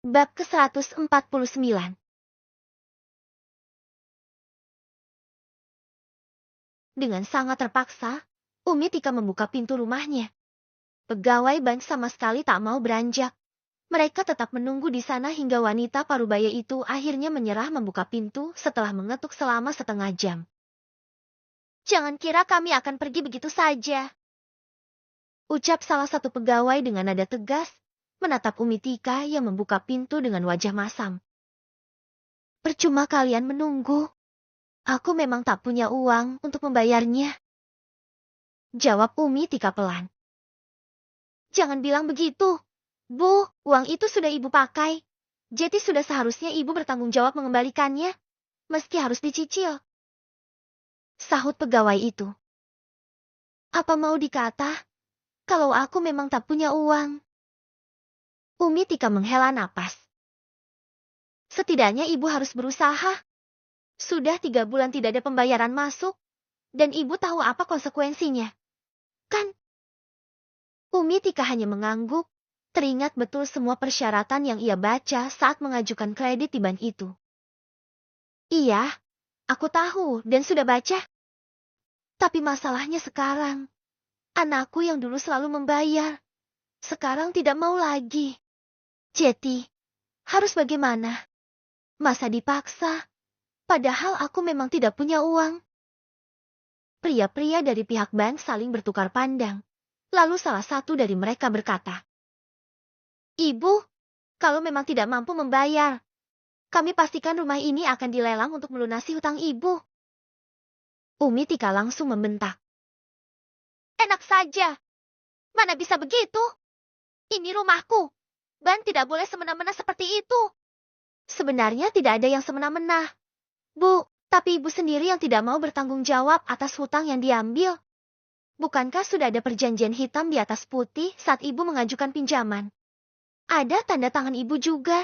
Bab ke-149. Dengan sangat terpaksa, Umi Tika membuka pintu rumahnya. Pegawai bank sama sekali tak mau beranjak. Mereka tetap menunggu di sana hingga wanita parubaya itu akhirnya menyerah membuka pintu setelah mengetuk selama setengah jam. "Jangan kira kami akan pergi begitu saja," ucap salah satu pegawai dengan nada tegas, menatap Umi Tika yang membuka pintu dengan wajah masam. "Percuma kalian menunggu. Aku memang tak punya uang untuk membayarnya," jawab Umi Tika pelan. "Jangan bilang begitu, Bu. Uang itu sudah Ibu pakai. Jadi sudah seharusnya Ibu bertanggung jawab mengembalikannya, meski harus dicicil," sahut pegawai itu. "Apa mau dikata, kalau aku memang tak punya uang?" Umi Tika menghela napas. "Setidaknya Ibu harus berusaha. Sudah 3 bulan tidak ada pembayaran masuk, dan Ibu tahu apa konsekuensinya, kan?" Umi Tika hanya mengangguk, teringat betul semua persyaratan yang ia baca saat mengajukan kredit di bank itu. "Iya, aku tahu dan sudah baca. Tapi masalahnya sekarang, anakku yang dulu selalu membayar, sekarang tidak mau lagi. Jadi, harus bagaimana? Masa dipaksa? Padahal aku memang tidak punya uang." Pria-pria dari pihak bank saling bertukar pandang. Lalu salah satu dari mereka berkata, "Ibu, kalau memang tidak mampu membayar, kami pastikan rumah ini akan dilelang untuk melunasi hutang Ibu." Umi Tika langsung membentak. "Enak saja. Mana bisa begitu? Ini rumahku. Bank tidak boleh semena-mena seperti itu." "Sebenarnya tidak ada yang semena-mena, Bu. Tapi Ibu sendiri yang tidak mau bertanggung jawab atas hutang yang diambil. Bukankah sudah ada perjanjian hitam di atas putih saat Ibu mengajukan pinjaman? Ada tanda tangan Ibu juga.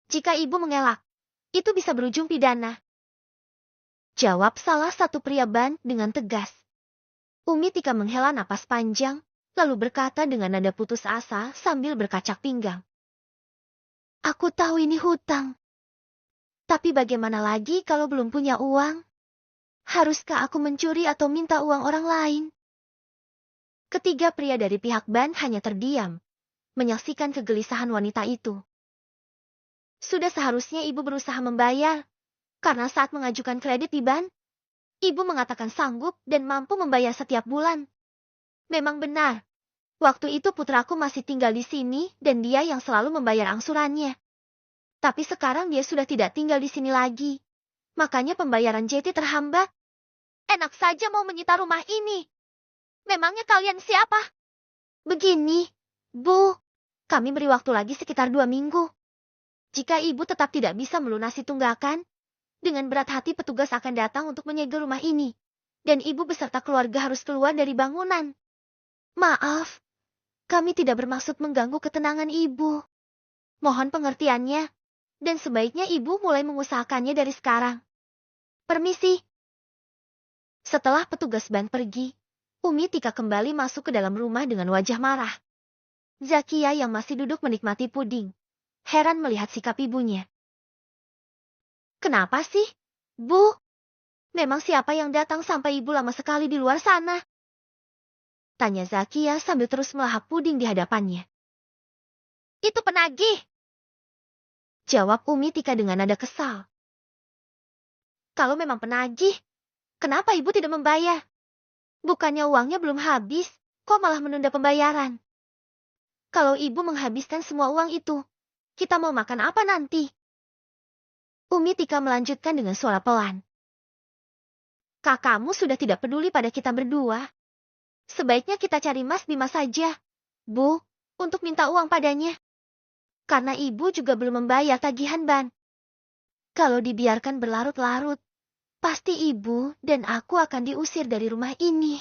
Jika Ibu mengelak, itu bisa berujung pidana," jawab salah satu pria bank dengan tegas. Umi Tika menghela napas panjang, lalu berkata dengan nada putus asa sambil berkacak pinggang. "Aku tahu ini hutang. Tapi bagaimana lagi kalau belum punya uang? Haruskah aku mencuri atau minta uang orang lain?" Ketiga pria dari pihak bank hanya terdiam, menyaksikan kegelisahan wanita itu. Sudah seharusnya Ibu berusaha membayar, karena saat mengajukan kredit di bank, Ibu mengatakan sanggup dan mampu membayar setiap bulan. Memang benar, waktu itu putraku masih tinggal di sini dan dia yang selalu membayar angsurannya. Tapi sekarang dia sudah tidak tinggal di sini lagi, makanya pembayaran JT terhambat. Enak saja mau menyita rumah ini. Memangnya kalian siapa? Begini, Bu, kami beri waktu lagi sekitar 2 minggu. Jika Ibu tetap tidak bisa melunasi tunggakan, dengan berat hati petugas akan datang untuk menyegel rumah ini, dan Ibu beserta keluarga harus keluar dari bangunan. Maaf, kami tidak bermaksud mengganggu ketenangan Ibu. Mohon pengertiannya, dan sebaiknya Ibu mulai mengusahakannya dari sekarang. Permisi." Setelah petugas bank pergi, Umi Tika kembali masuk ke dalam rumah dengan wajah marah. Zakia yang masih duduk menikmati puding, heran melihat sikap ibunya. "Kenapa sih, Bu? Memang siapa yang datang sampai Ibu lama sekali di luar sana?" tanya Zakia sambil terus melahap puding di hadapannya. "Itu penagih," jawab Umi Tika dengan nada kesal. "Kalau memang penagih, kenapa Ibu tidak membayar? Bukannya uangnya belum habis, kok malah menunda pembayaran? Kalau Ibu menghabiskan semua uang itu, kita mau makan apa nanti?" Umi Tika melanjutkan dengan suara pelan. "Kakakmu sudah tidak peduli pada kita berdua. Sebaiknya kita cari Mas Bima saja, Bu, untuk minta uang padanya. Karena Ibu juga belum membayar tagihan ban. Kalau dibiarkan berlarut-larut, pasti Ibu dan aku akan diusir dari rumah ini."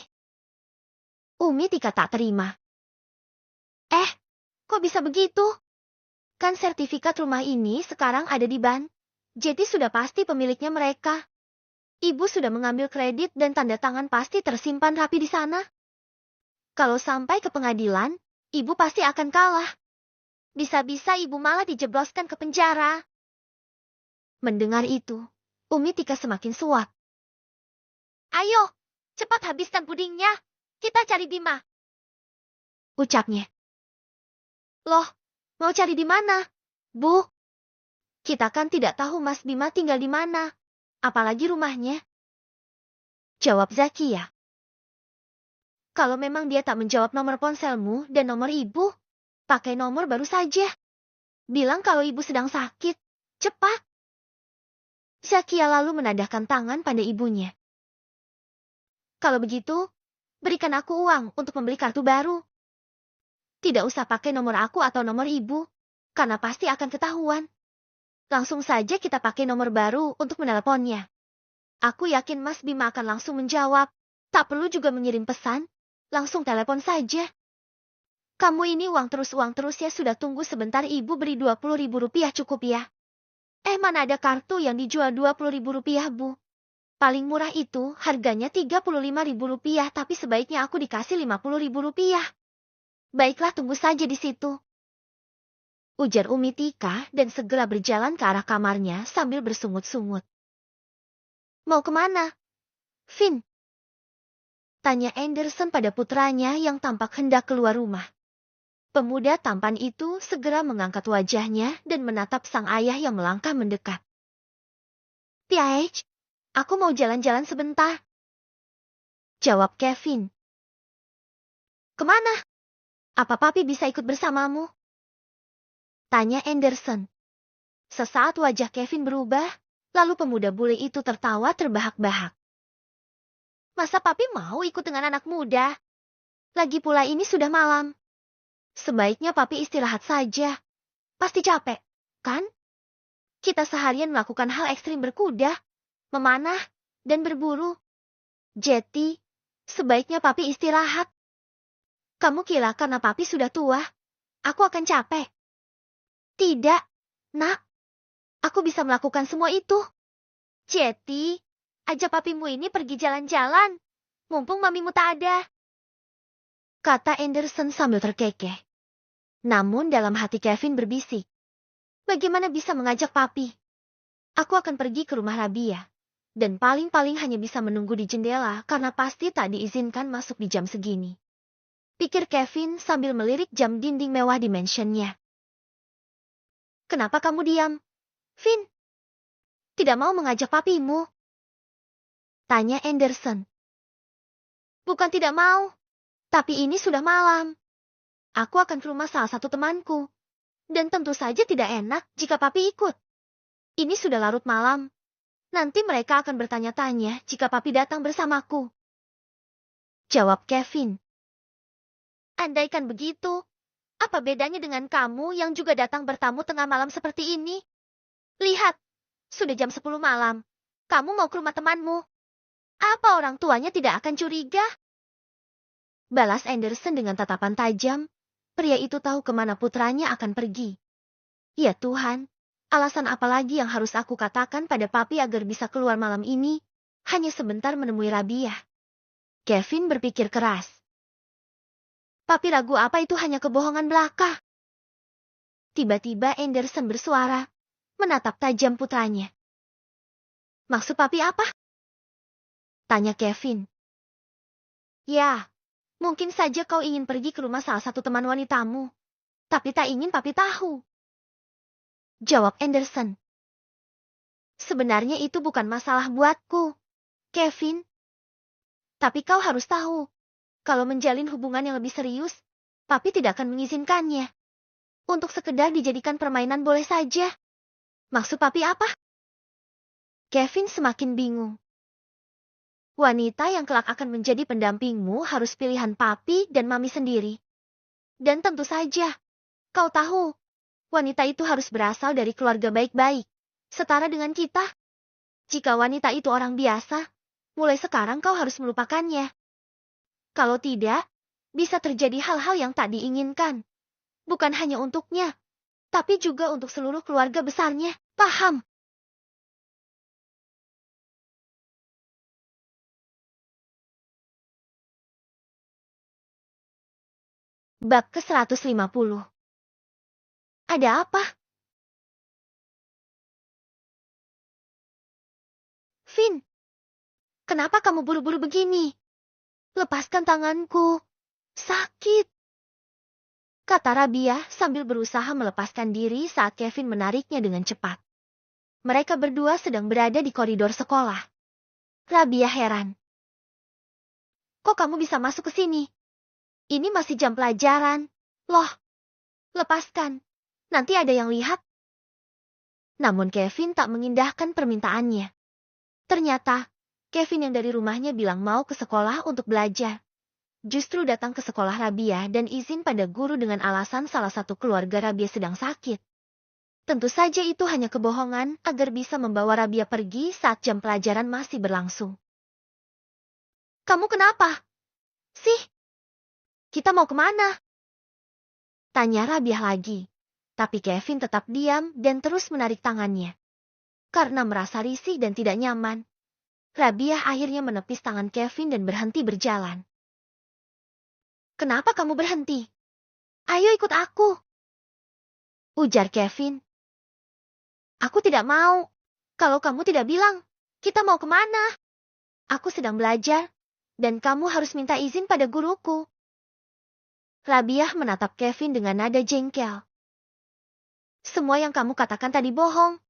Umi Tika tak terima. Kok bisa begitu? Kan sertifikat rumah ini sekarang ada di bank, jadi sudah pasti pemiliknya mereka. Ibu sudah mengambil kredit dan tanda tangan pasti tersimpan rapi di sana. Kalau sampai ke pengadilan, Ibu pasti akan kalah. Bisa-bisa ibu malah dijebloskan ke penjara. Mendengar itu, Umi Tika semakin suak. Ayo, cepat habiskan pudingnya. Kita cari Bima. Ucapnya. Loh, mau cari di mana? Bu, kita kan tidak tahu Mas Bima tinggal di mana. Apalagi rumahnya. Jawab Zakia. Kalau memang dia tak menjawab nomor ponselmu dan nomor ibu, pakai nomor baru saja. Bilang kalau ibu sedang sakit. Cepat. Zakia lalu menadahkan tangan pada ibunya. Kalau begitu, berikan aku uang untuk membeli kartu baru. Tidak usah pakai nomor aku atau nomor ibu, karena pasti akan ketahuan. Langsung saja kita pakai nomor baru untuk menelponnya. Aku yakin Mas Bima akan langsung menjawab. Tak perlu juga mengirim pesan. Langsung telepon saja. Kamu ini uang terus ya, sudah tunggu sebentar, ibu beri 20.000 rupiah cukup ya. Mana ada kartu yang dijual 20.000 rupiah, Bu. Paling murah itu harganya 35.000 rupiah, tapi sebaiknya aku dikasih 50.000 rupiah. Baiklah, tunggu saja di situ. Ujar Umi Tika dan segera berjalan ke arah kamarnya sambil bersungut-sungut. Mau kemana? Vin? Tanya Anderson pada putranya yang tampak hendak keluar rumah. Pemuda tampan itu segera mengangkat wajahnya dan menatap sang ayah yang melangkah mendekat. Piaich, aku mau jalan-jalan sebentar. Jawab Kevin. Kemana? Apa papi bisa ikut bersamamu? Tanya Anderson. Sesaat wajah Kevin berubah, lalu pemuda bule itu tertawa terbahak-bahak. Masa papi mau ikut dengan anak muda? Lagi pula ini sudah malam. Sebaiknya papi istirahat saja. Pasti capek, kan? Kita seharian melakukan hal ekstrim, berkuda, memanah, dan berburu. Jadi, sebaiknya papi istirahat. Kamu kira karena papi sudah tua, aku akan capek? Tidak, nak. Aku bisa melakukan semua itu. Jadi, ajak papimu ini pergi jalan-jalan. Mumpung mamimu tak ada. Kata Anderson sambil terkekeh. Namun dalam hati Kevin berbisik. Bagaimana bisa mengajak papi? Aku akan pergi ke rumah Rabia. Dan paling-paling hanya bisa menunggu di jendela karena pasti tak diizinkan masuk di jam segini. Pikir Kevin sambil melirik jam dinding mewah di mansionnya. Kenapa kamu diam, Vin? Tidak mau mengajak papimu? Tanya Anderson. Bukan tidak mau, tapi ini sudah malam. Aku akan ke rumah salah satu temanku. Dan tentu saja tidak enak jika papi ikut. Ini sudah larut malam. Nanti mereka akan bertanya-tanya jika papi datang bersamaku. Jawab Kevin. Andaikan begitu, apa bedanya dengan kamu yang juga datang bertamu tengah malam seperti ini? Lihat, sudah jam 10 malam. Kamu mau ke rumah temanmu. Apa orang tuanya tidak akan curiga? Balas Anderson dengan tatapan tajam. Pria itu tahu kemana putranya akan pergi. Ya Tuhan, alasan apa lagi yang harus aku katakan pada papi agar bisa keluar malam ini? Hanya sebentar menemui Rabia. Kevin berpikir keras. Papi ragu apa itu hanya kebohongan belaka? Tiba-tiba Anderson bersuara, menatap tajam putranya. Maksud papi apa? Tanya Kevin. Ya, mungkin saja kau ingin pergi ke rumah salah satu teman wanitamu. Tapi tak ingin papi tahu. Jawab Anderson. Sebenarnya itu bukan masalah buatku, Kevin. Tapi kau harus tahu, kalau menjalin hubungan yang lebih serius, papi tidak akan mengizinkannya. Untuk sekedar dijadikan permainan boleh saja. Maksud papi apa? Kevin semakin bingung. Wanita yang kelak akan menjadi pendampingmu harus pilihan papi dan mami sendiri. Dan tentu saja, kau tahu, wanita itu harus berasal dari keluarga baik-baik, setara dengan kita. Jika wanita itu orang biasa, mulai sekarang kau harus melupakannya. Kalau tidak, bisa terjadi hal-hal yang tak diinginkan. Bukan hanya untuknya, tapi juga untuk seluruh keluarga besarnya. Paham? Bab ke-150. Ada apa? Finn, kenapa kamu buru-buru begini? Lepaskan tanganku. Sakit. Kata Rabia sambil berusaha melepaskan diri saat Kevin menariknya dengan cepat. Mereka berdua sedang berada di koridor sekolah. Rabia heran. Kok kamu bisa masuk ke sini? Ini masih jam pelajaran. Loh, lepaskan. Nanti ada yang lihat. Namun Kevin tak mengindahkan permintaannya. Ternyata, Kevin yang dari rumahnya bilang mau ke sekolah untuk belajar. Justru datang ke sekolah Rabia dan izin pada guru dengan alasan salah satu keluarga Rabia sedang sakit. Tentu saja itu hanya kebohongan agar bisa membawa Rabia pergi saat jam pelajaran masih berlangsung. Kamu kenapa? Sih, kita mau kemana? Tanya Rabia lagi. Tapi Kevin tetap diam dan terus menarik tangannya. Karena merasa risih dan tidak nyaman, Rabia akhirnya menepis tangan Kevin dan berhenti berjalan. Kenapa kamu berhenti? Ayo ikut aku. Ujar Kevin. Aku tidak mau. Kalau kamu tidak bilang, kita mau kemana? Aku sedang belajar, dan kamu harus minta izin pada guruku. Rabia menatap Kevin dengan nada jengkel. Semua yang kamu katakan tadi bohong.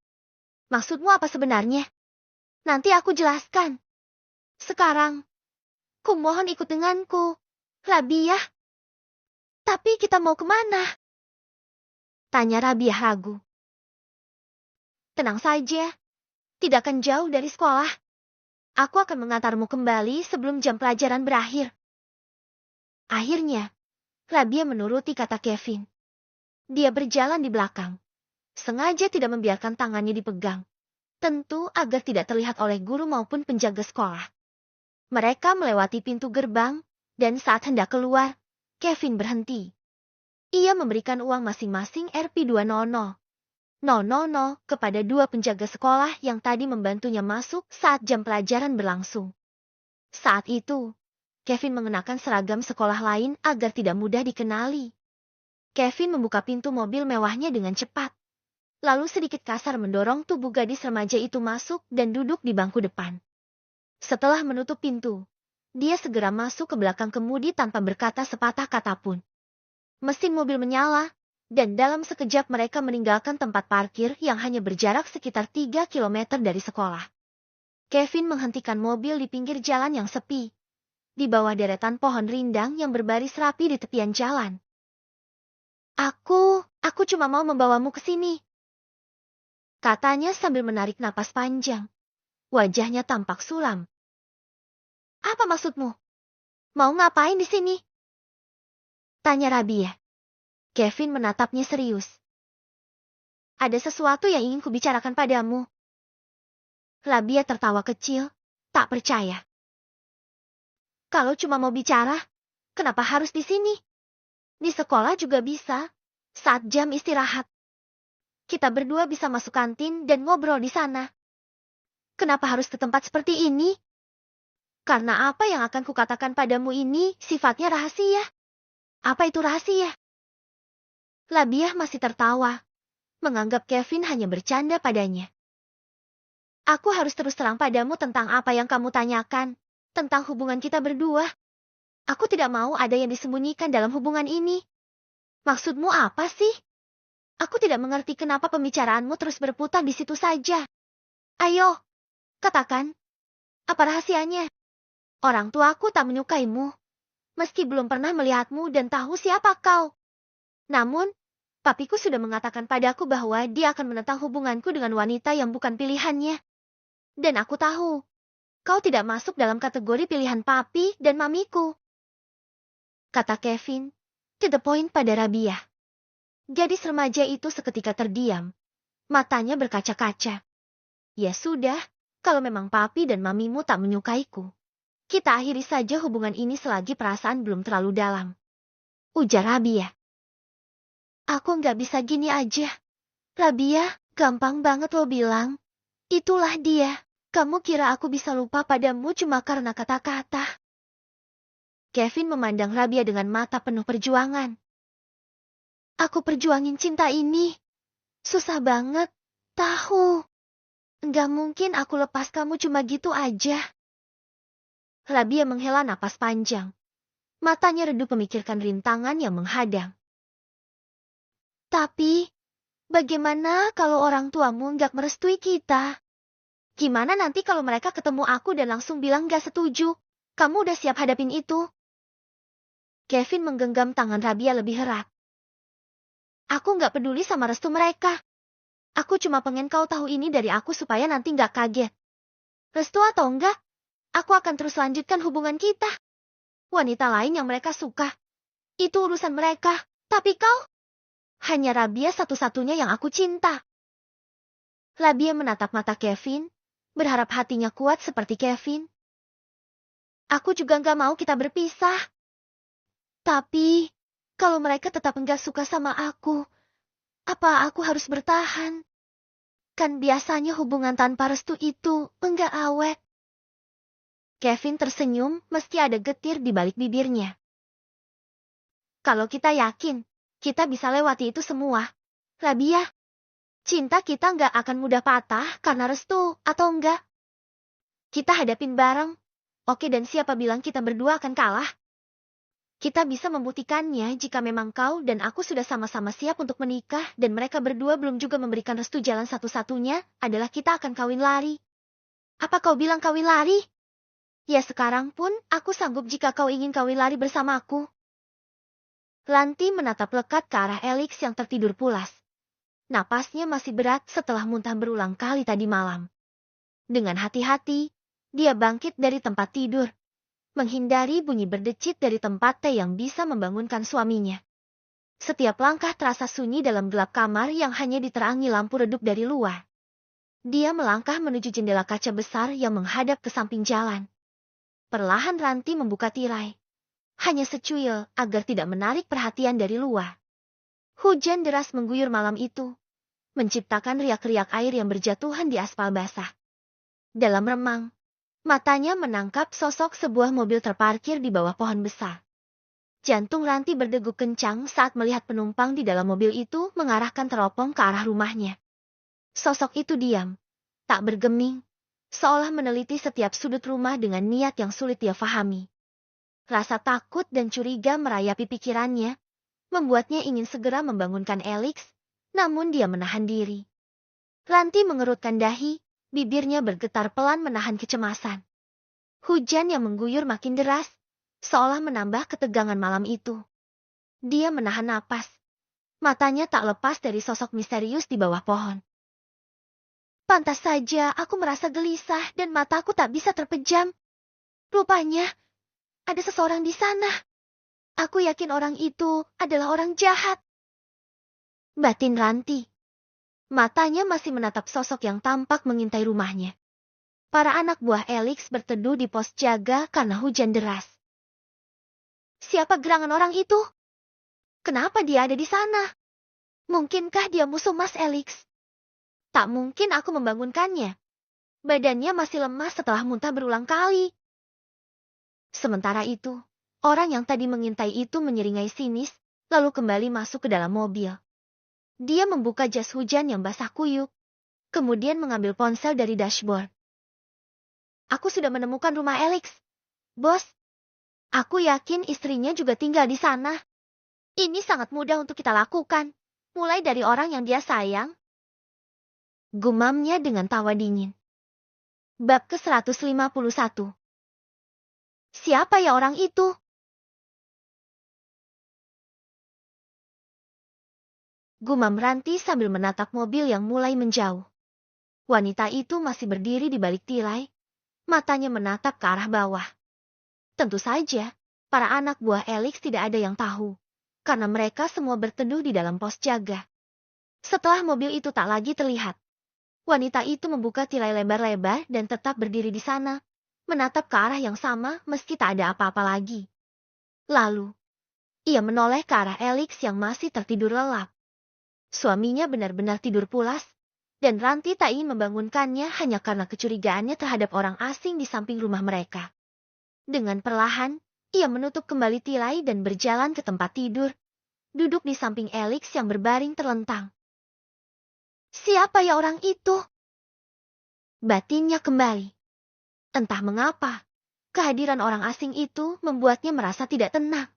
Maksudmu apa sebenarnya? Nanti aku jelaskan. Sekarang, kumohon ikut denganku. Rabia. Tapi kita mau kemana? Tanya Rabia ragu. Tenang saja. Tidak akan jauh dari sekolah. Aku akan mengantarmu kembali sebelum jam pelajaran berakhir. Akhirnya, Rabia menuruti kata Kevin. Dia berjalan di belakang. Sengaja tidak membiarkan tangannya dipegang. Tentu agar tidak terlihat oleh guru maupun penjaga sekolah. Mereka melewati pintu gerbang, dan saat hendak keluar, Kevin berhenti. Ia memberikan uang masing-masing Rp200 kepada dua penjaga sekolah yang tadi membantunya masuk saat jam pelajaran berlangsung. Saat itu, Kevin mengenakan seragam sekolah lain agar tidak mudah dikenali. Kevin membuka pintu mobil mewahnya dengan cepat. Lalu sedikit kasar mendorong tubuh gadis remaja itu masuk dan duduk di bangku depan. Setelah menutup pintu, dia segera masuk ke belakang kemudi tanpa berkata sepatah kata pun. Mesin mobil menyala, dan dalam sekejap mereka meninggalkan tempat parkir yang hanya berjarak sekitar 3 km dari sekolah. Kevin menghentikan mobil di pinggir jalan yang sepi, di bawah deretan pohon rindang yang berbaris rapi di tepian jalan. Aku cuma mau membawamu ke sini. Katanya sambil menarik napas panjang. Wajahnya tampak suram. Apa maksudmu? Mau ngapain di sini? Tanya Rabia. Kevin menatapnya serius. Ada sesuatu yang ingin kubicarakan padamu. Rabia tertawa kecil, tak percaya. Kalau cuma mau bicara, kenapa harus di sini? Di sekolah juga bisa, saat jam istirahat. Kita berdua bisa masuk kantin dan ngobrol di sana. Kenapa harus ke tempat seperti ini? Karena apa yang akan kukatakan padamu ini sifatnya rahasia. Apa itu rahasia? Rabia masih tertawa, menganggap Kevin hanya bercanda padanya. Aku harus terus terang padamu tentang apa yang kamu tanyakan, tentang hubungan kita berdua. Aku tidak mau ada yang disembunyikan dalam hubungan ini. Maksudmu apa sih? Aku tidak mengerti kenapa pembicaraanmu terus berputar di situ saja. Ayo, katakan. Apa rahasianya? Orang tuaku tak menyukaimu, meski belum pernah melihatmu dan tahu siapa kau. Namun, papiku sudah mengatakan padaku bahwa dia akan menentang hubunganku dengan wanita yang bukan pilihannya. Dan aku tahu, kau tidak masuk dalam kategori pilihan papi dan mamiku. Kata Kevin, to the point pada Rabia. Gadis remaja itu seketika terdiam, matanya berkaca-kaca. Ya sudah, kalau memang papi dan mamimu tak menyukaiku, kita akhiri saja hubungan ini selagi perasaan belum terlalu dalam. Ujar Rabia. Aku nggak bisa gini aja. Rabia, gampang banget lo bilang. Itulah dia. Kamu kira aku bisa lupa padamu cuma karena kata-kata? Kevin memandang Rabia dengan mata penuh perjuangan. Aku perjuangin cinta ini. Susah banget. Tahu. Enggak mungkin aku lepas kamu cuma gitu aja. Rabia menghela napas panjang. Matanya redup memikirkan rintangan yang menghadang. Tapi, bagaimana kalau orang tuamu nggak merestui kita? Gimana nanti kalau mereka ketemu aku dan langsung bilang nggak setuju? Kamu udah siap hadapin itu? Kevin menggenggam tangan Rabia lebih erat. Aku nggak peduli sama restu mereka. Aku cuma pengen kau tahu ini dari aku supaya nanti nggak kaget. Restu atau enggak, aku akan terus lanjutkan hubungan kita. Wanita lain yang mereka suka, itu urusan mereka. Tapi kau, hanya Rabia satu-satunya yang aku cinta. Rabia menatap mata Kevin, berharap hatinya kuat seperti Kevin. Aku juga nggak mau kita berpisah. Tapi, kalau mereka tetap nggak suka sama aku, apa aku harus bertahan? Kan biasanya hubungan tanpa restu itu enggak awet. Kevin tersenyum meski ada getir di balik bibirnya. Kalau kita yakin, kita bisa lewati itu semua. Rabia, cinta kita nggak akan mudah patah karena restu, atau enggak? Kita hadapin bareng. Oke, dan siapa bilang kita berdua akan kalah? Kita bisa membuktikannya jika memang kau dan aku sudah sama-sama siap untuk menikah dan mereka berdua belum juga memberikan restu. Jalan satu-satunya adalah kita akan kawin lari. Apa kau bilang kawin lari? Ya sekarang pun aku sanggup jika kau ingin kawin lari bersamaku. Lanti menatap lekat ke arah Elix yang tertidur pulas. Napasnya masih berat setelah muntah berulang kali tadi malam. Dengan hati-hati, dia bangkit dari tempat tidur, menghindari bunyi berdecit dari tempat teh yang bisa membangunkan suaminya. Setiap langkah terasa sunyi dalam gelap kamar yang hanya diterangi lampu redup dari luar. Dia melangkah menuju jendela kaca besar yang menghadap ke samping jalan. Perlahan Ranti membuka tirai. Hanya secuil agar tidak menarik perhatian dari luar. Hujan deras mengguyur malam itu, menciptakan riak-riak air yang berjatuhan di aspal basah. Dalam remang, matanya menangkap sosok sebuah mobil terparkir di bawah pohon besar. Jantung Ranti berdegup kencang saat melihat penumpang di dalam mobil itu mengarahkan teropong ke arah rumahnya. Sosok itu diam, tak bergeming, seolah meneliti setiap sudut rumah dengan niat yang sulit dia fahami. Rasa takut dan curiga merayapi pikirannya, membuatnya ingin segera membangunkan Elix, namun dia menahan diri. Ranti mengerutkan dahi, bibirnya bergetar pelan menahan kecemasan. Hujan yang mengguyur makin deras, seolah menambah ketegangan malam itu. Dia menahan napas. Matanya tak lepas dari sosok misterius di bawah pohon. Pantas saja aku merasa gelisah dan mataku tak bisa terpejam. Rupanya, ada seseorang di sana. Aku yakin orang itu adalah orang jahat. Batin Ranti. Matanya masih menatap sosok yang tampak mengintai rumahnya. Para anak buah Elix berteduh di pos jaga karena hujan deras. Siapa gerangan orang itu? Kenapa dia ada di sana? Mungkinkah dia musuh Mas Elix? Tak mungkin aku membangunkannya. Badannya masih lemas setelah muntah berulang kali. Sementara itu, orang yang tadi mengintai itu menyeringai sinis, lalu kembali masuk ke dalam mobil. Dia membuka jas hujan yang basah kuyup, kemudian mengambil ponsel dari dashboard. Aku sudah menemukan rumah Elix. Bos, aku yakin istrinya juga tinggal di sana. Ini sangat mudah untuk kita lakukan, mulai dari orang yang dia sayang. Gumamnya dengan tawa dingin. Bab ke-151. Siapa ya orang itu? Gumam Ranti sambil menatap mobil yang mulai menjauh. Wanita itu masih berdiri di balik tirai, matanya menatap ke arah bawah. Tentu saja, para anak buah Elix tidak ada yang tahu, karena mereka semua berteduh di dalam pos jaga. Setelah mobil itu tak lagi terlihat, wanita itu membuka tirai lebar-lebar dan tetap berdiri di sana, menatap ke arah yang sama meski tak ada apa-apa lagi. Lalu, ia menoleh ke arah Elix yang masih tertidur lelap. Suaminya benar-benar tidur pulas, dan Ranti tak ingin membangunkannya hanya karena kecurigaannya terhadap orang asing di samping rumah mereka. Dengan perlahan, ia menutup kembali tirai dan berjalan ke tempat tidur. duduk di samping Alex yang berbaring terlentang. Siapa ya orang itu? Batinnya kembali. Entah mengapa, kehadiran orang asing itu membuatnya merasa tidak tenang.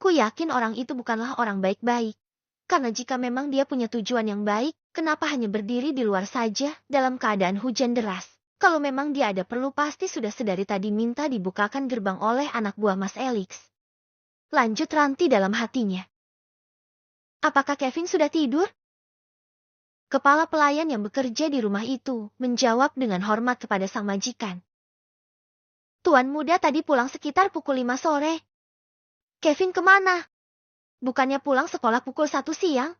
Ku yakin orang itu bukanlah orang baik-baik. Karena jika memang dia punya tujuan yang baik, kenapa hanya berdiri di luar saja dalam keadaan hujan deras? Kalau memang dia ada perlu pasti sudah sedari tadi minta dibukakan gerbang oleh anak buah Mas Alex. Lanjut Ranti dalam hatinya. Apakah Kevin sudah tidur? Kepala pelayan yang bekerja di rumah itu menjawab dengan hormat kepada sang majikan. Tuan muda tadi pulang sekitar pukul 5 sore. Kevin kemana? Bukannya pulang sekolah pukul 1 siang?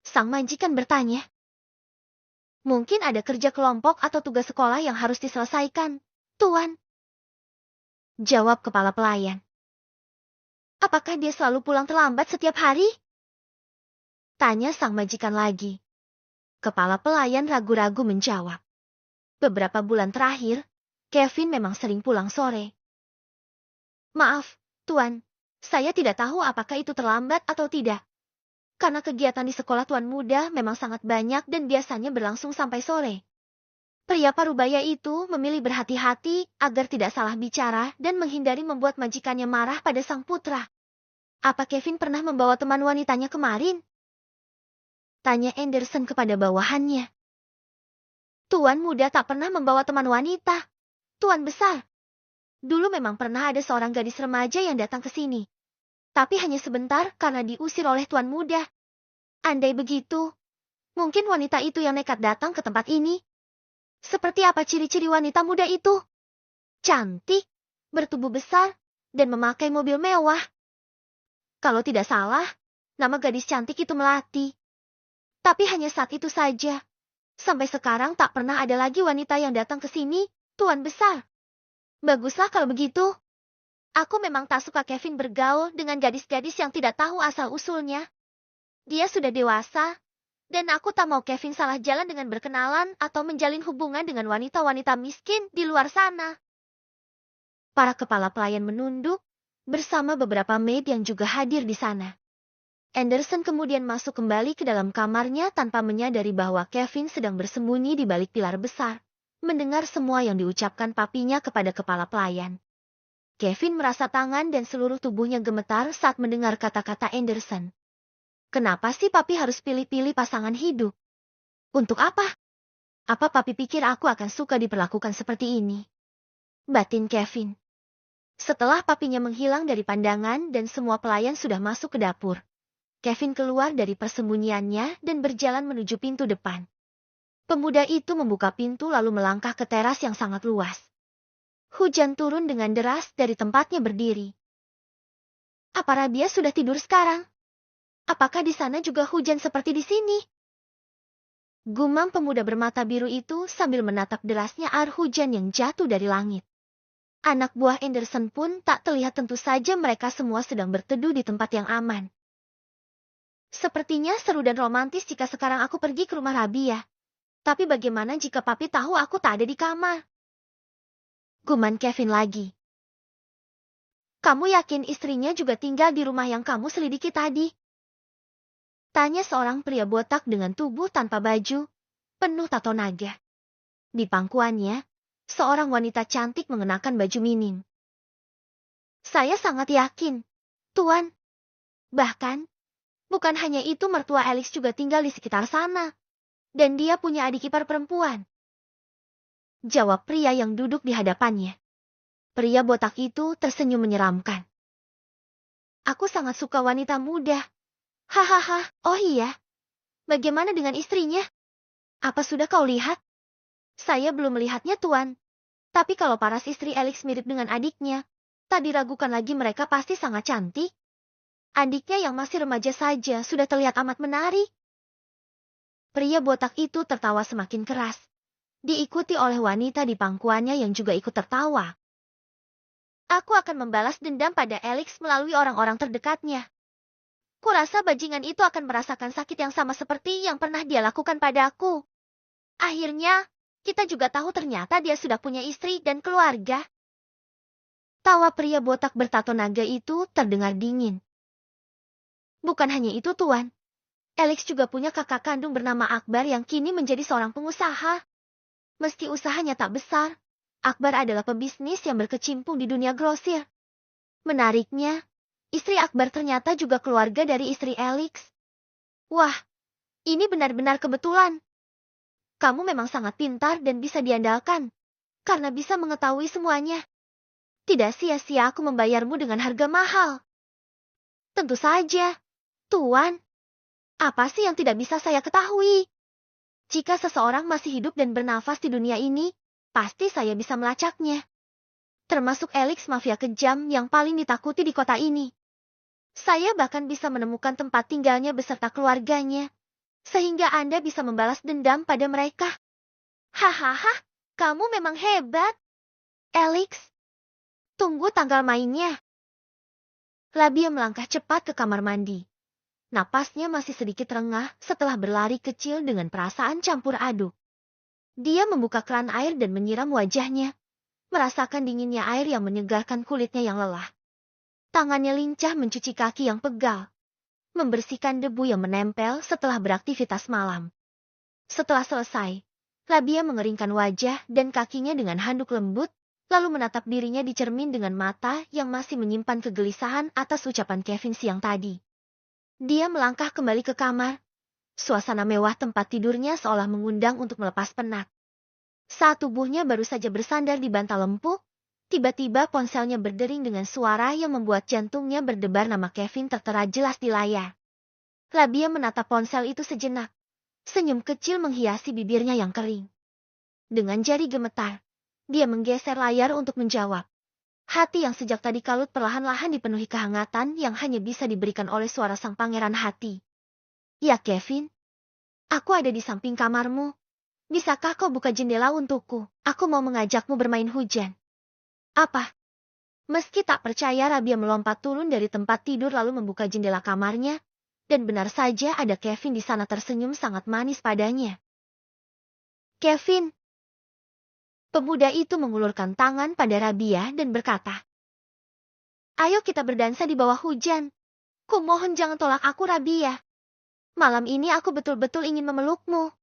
Sang majikan bertanya. Mungkin ada kerja kelompok atau tugas sekolah yang harus diselesaikan, Tuan. Jawab kepala pelayan. Apakah dia selalu pulang terlambat setiap hari? Tanya sang majikan lagi. Kepala pelayan ragu-ragu menjawab. Beberapa bulan terakhir, Kevin memang sering pulang sore. Maaf, Tuan. Saya tidak tahu apakah itu terlambat atau tidak. Karena kegiatan di sekolah Tuan Muda memang sangat banyak dan biasanya berlangsung sampai sore. Pria parubaya itu memilih berhati-hati agar tidak salah bicara dan menghindari membuat majikannya marah pada sang putra. Apa Kevin pernah membawa teman wanitanya kemarin? Tanya Anderson kepada bawahannya. Tuan Muda tak pernah membawa teman wanita. Tuan besar. Dulu memang pernah ada seorang gadis remaja yang datang ke sini. Tapi hanya sebentar karena diusir oleh Tuan Muda. Andai begitu, mungkin wanita itu yang nekat datang ke tempat ini. Seperti apa ciri-ciri wanita muda itu? Cantik, bertubuh besar, dan memakai mobil mewah. Kalau tidak salah, nama gadis cantik itu Melati. Tapi hanya saat itu saja. Sampai sekarang tak pernah ada lagi wanita yang datang ke sini, Tuan besar. Baguslah kalau begitu. Aku memang tak suka Kevin bergaul dengan gadis-gadis yang tidak tahu asal-usulnya. Dia sudah dewasa, dan aku tak mau Kevin salah jalan dengan berkenalan atau menjalin hubungan dengan wanita-wanita miskin di luar sana. Para kepala pelayan menunduk, bersama beberapa maid yang juga hadir di sana. Anderson kemudian masuk kembali ke dalam kamarnya tanpa menyadari bahwa Kevin sedang bersembunyi di balik pilar besar, mendengar semua yang diucapkan papinya kepada kepala pelayan. Kevin merasa tangan dan seluruh tubuhnya gemetar saat mendengar kata-kata Anderson. Kenapa sih papi harus pilih-pilih pasangan hidup? Untuk apa? Apa papi pikir aku akan suka diperlakukan seperti ini? Batin Kevin. Setelah papinya menghilang dari pandangan dan semua pelayan sudah masuk ke dapur, Kevin keluar dari persembunyiannya dan berjalan menuju pintu depan. Pemuda itu membuka pintu lalu melangkah ke teras yang sangat luas. Hujan turun dengan deras dari tempatnya berdiri. Apa Rabia sudah tidur sekarang? Apakah di sana juga hujan seperti di sini? Gumam pemuda bermata biru itu sambil menatap derasnya air hujan yang jatuh dari langit. Anak buah Anderson pun tak terlihat, tentu saja mereka semua sedang berteduh di tempat yang aman. Sepertinya seru dan romantis jika sekarang aku pergi ke rumah Rabia. Tapi bagaimana jika papi tahu aku tak ada di kamar? Guman Kevin lagi. Kamu yakin istrinya juga tinggal di rumah yang kamu selidiki tadi? Tanya seorang pria botak dengan tubuh tanpa baju, penuh tato naga. Di pangkuannya, seorang wanita cantik mengenakan baju minim. Saya sangat yakin, Tuan. Bahkan, bukan hanya itu, mertua Alex juga tinggal di sekitar sana. Dan dia punya adik ipar perempuan. Jawab pria yang duduk di hadapannya. Pria botak itu tersenyum menyeramkan. Aku sangat suka wanita muda. Hahaha, oh iya. Bagaimana dengan istrinya? Apa sudah kau lihat? Saya belum melihatnya, Tuan. Tapi kalau paras istri Alex mirip dengan adiknya, tak diragukan lagi mereka pasti sangat cantik. Adiknya yang masih remaja saja sudah terlihat amat menarik. Pria botak itu tertawa semakin keras. Diikuti oleh wanita di pangkuannya yang juga ikut tertawa. Aku akan membalas dendam pada Alex melalui orang-orang terdekatnya. Kurasa bajingan itu akan merasakan sakit yang sama seperti yang pernah dia lakukan padaku. Akhirnya, kita juga tahu ternyata dia sudah punya istri dan keluarga. Tawa pria botak bertato naga itu terdengar dingin. Bukan hanya itu, Tuan. Alex juga punya kakak kandung bernama Akbar yang kini menjadi seorang pengusaha. Meski usahanya tak besar, Akbar adalah pebisnis yang berkecimpung di dunia grosir. Menariknya, istri Akbar ternyata juga keluarga dari istri Alex. Wah, ini benar-benar kebetulan. Kamu memang sangat pintar dan bisa diandalkan, karena bisa mengetahui semuanya. Tidak sia-sia aku membayarmu dengan harga mahal. Tentu saja, Tuan. Apa sih yang tidak bisa saya ketahui? Jika seseorang masih hidup dan bernafas di dunia ini, pasti saya bisa melacaknya. Termasuk Alex mafia kejam yang paling ditakuti di kota ini. Saya bahkan bisa menemukan tempat tinggalnya beserta keluarganya, sehingga Anda bisa membalas dendam pada mereka. Hahaha, kamu memang hebat. Alex, tunggu tanggal mainnya. Labia melangkah cepat ke kamar mandi. Napasnya masih sedikit rengah setelah berlari kecil dengan perasaan campur aduk. Dia membuka keran air dan menyiram wajahnya, merasakan dinginnya air yang menyegarkan kulitnya yang lelah. Tangannya lincah mencuci kaki yang pegal, membersihkan debu yang menempel setelah beraktivitas malam. Setelah selesai, Labia mengeringkan wajah dan kakinya dengan handuk lembut, lalu menatap dirinya di cermin dengan mata yang masih menyimpan kegelisahan atas ucapan Kevin siang tadi. Dia melangkah kembali ke kamar. Suasana mewah tempat tidurnya seolah mengundang untuk melepas penat. Saat tubuhnya baru saja bersandar di bantal empuk, tiba-tiba ponselnya berdering dengan suara yang membuat jantungnya berdebar. Nama Kevin tertera jelas di layar. Labia menatap ponsel itu sejenak. Senyum kecil menghiasi bibirnya yang kering. Dengan jari gemetar, dia menggeser layar untuk menjawab. Hati yang sejak tadi kalut perlahan-lahan dipenuhi kehangatan yang hanya bisa diberikan oleh suara sang pangeran hati. Ya Kevin, aku ada di samping kamarmu. Bisakah kau buka jendela untukku? Aku mau mengajakmu bermain hujan. Apa? Meski tak percaya, Rabia melompat turun dari tempat tidur lalu membuka jendela kamarnya. Dan benar saja ada Kevin di sana tersenyum sangat manis padanya. Kevin. Pemuda itu mengulurkan tangan pada Rabia dan berkata, "Ayo kita berdansa di bawah hujan. Kumohon jangan tolak aku, Rabia. Malam ini aku betul-betul ingin memelukmu."